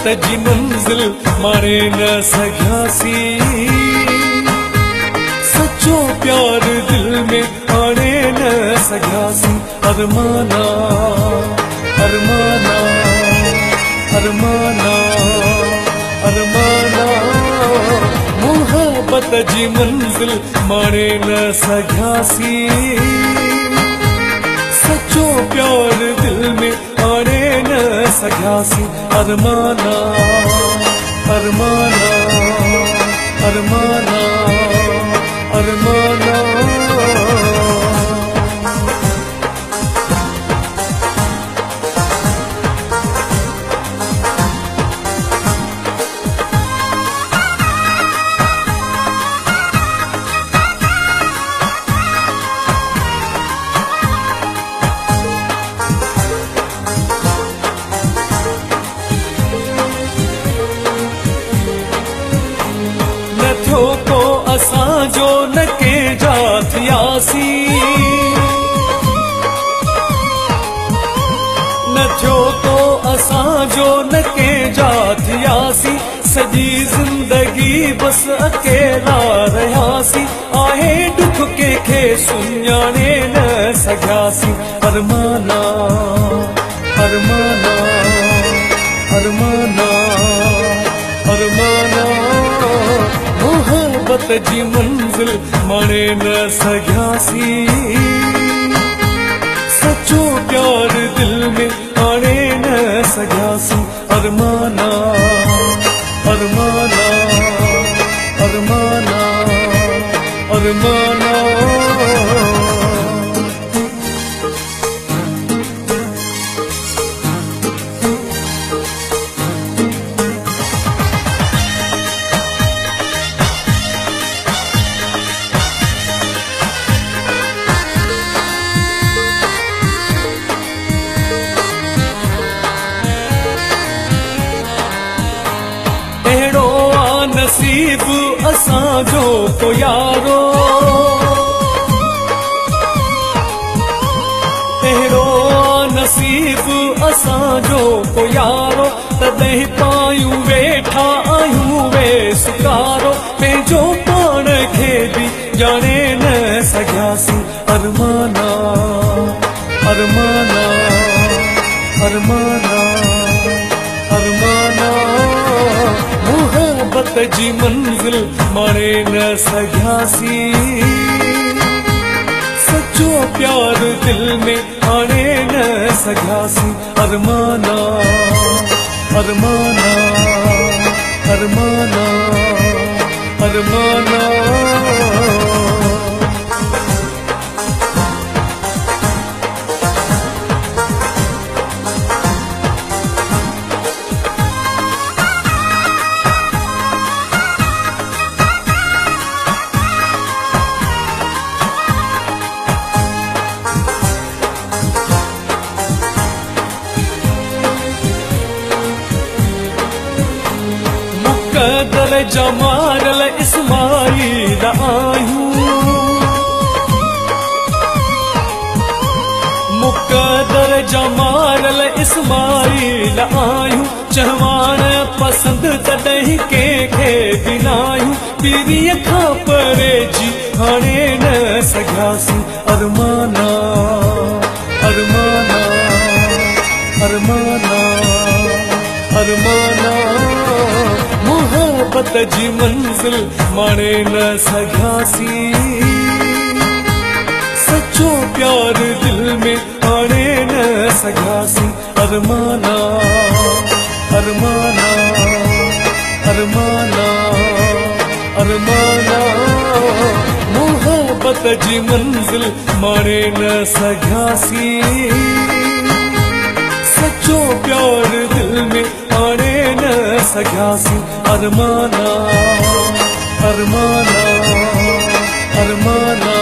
जी मंजिल मारे न सघियासी, सच्चो प्यार दिल में आने न सघियासी। अरमाना अरमाना अरमाना अरमाना, मोहब्बत जी मंजिल मारे न सघियासी, सच्चो प्यार दिल में आने न सघियासी। अरमाना अरमाना अरमाना अरमाना। को असां जो न के जा थियासी, न थियो को असां जो न के जा थियासी। सॼी ज़िंदगी बस अकेला रहियासी, आहे दुख कंहिंखे सुञाणे न सघियासी। अरमाना अरमाना अरमाना अरमाना, मोहब्बत जी मंजिल माने न सघियासी, सच्चो प्यार दिल में आने न सघियासी। अरमाना अरमाना अरमाना अरमाना। नसीब असां जो को यारो, अहिड़ो नसीब असां जो को यारो, तॾहिं पायूं वेठा आहियूं वे सुकारो, पंहिंजो पाण खे बि ॼाणे न सघियासी। अरमाना अरमाना अरमाना अरमाना, मोहब्बत जी मंजिल मारे न सघियासी, सच्चो प्यार दिल में आने न सघियासी। अरमाना अरमाना अरमाना अरमाना। मुक़दर जमारल इस्माइल आहियूं, मुक़दर जमारल इस्माइल आहियूं, चवाण पसंद तॾहिं कंहिंखे बि न आहियूं, पीरीअ खां परे जी हाणे न सघियासी। अरमाना अरमाना अरमाना अरमाना, मोहब्बत जी मंजिल माने न सघियासी, सच्चो प्यार दिल में आने न सघियासी। अरमाना अरमाना अरमाना अरमाना, मोहब्बत जी मंजिल माने न सघियासी, सच्चो प्यार दिल में आने न सघियासी। अरमाना अरमाना अरमाना